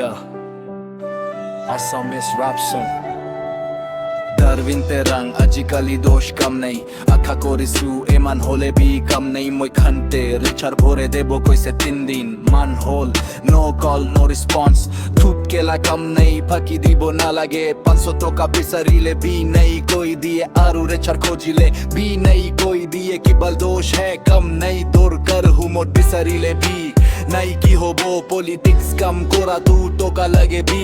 Yeah, Assamese rap song. Darwin terang ajikali dosh kam nei akha korisu eman hole bi kam nei moi khante richar bhore debo koise 3 din man hole no call no response thut kela kam nei phaki dibo na lage 500 toka bisarile bi nei koi diye aru richar khojile bi nei koi diye ki bal dosh hai kam nei dur kar humot bisarile bi নাই কি হবো politics কাম করা দু টাকা লাগে B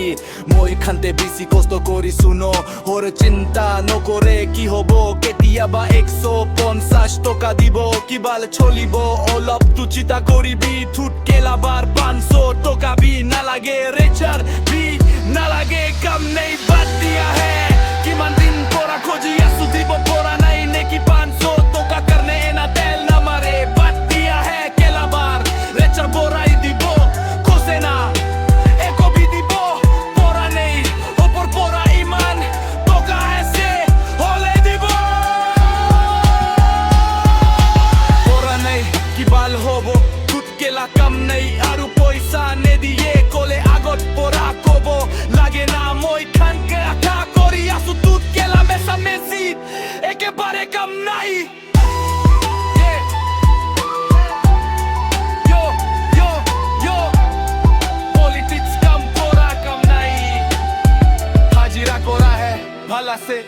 মই খান্তে বেশি কষ্ট করি শুনো ওর চিন্তা নকরে কি হবো কেতিয়াবা 150 টাকা দিব কিবাল চলিব অলপ তু চিন্তা করিবি থুট কেলাবার 500 টাকা বি না লাগে রেচার বি না লাগে কাম নেই বাদ দিয়া হে কিমান দিন পরা খোঁজি আসু দিব পরা নাই নেকি 500 টাকা করনে না তেল না মারে বাদ দিয়া হে কেলাবার রেচার borai dibo kose na eko bi dibo pora nei opor pora iman toka ese hole dibo pora nei kibal hobo tut kela kam nei aru poisa ne diye kole agot pora kobo lage na moi khan ke akha kori asu tut kela mesa mesit ekebare kam nai ভালা সে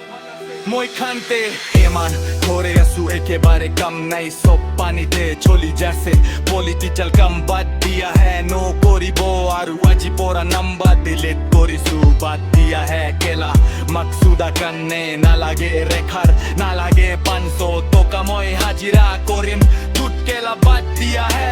মই খান্তে এমান করে আসু একেবারে কম নাই সব পানিতে চলি যাচ্ছে পলিটিক্যাল কাম বাদ দিয়া হ্যাঁ নো করিব আর আজি পড়া নাম্বার ডিলিট করিছু বাদ দিয়া হ্যাঁ কেলা মাকসুদা কান্নে না লাগে রেখার না লাগে 500 টাকা মই হাজিরা করিম তুট কেলা বাদ দিয়া হ্যাঁ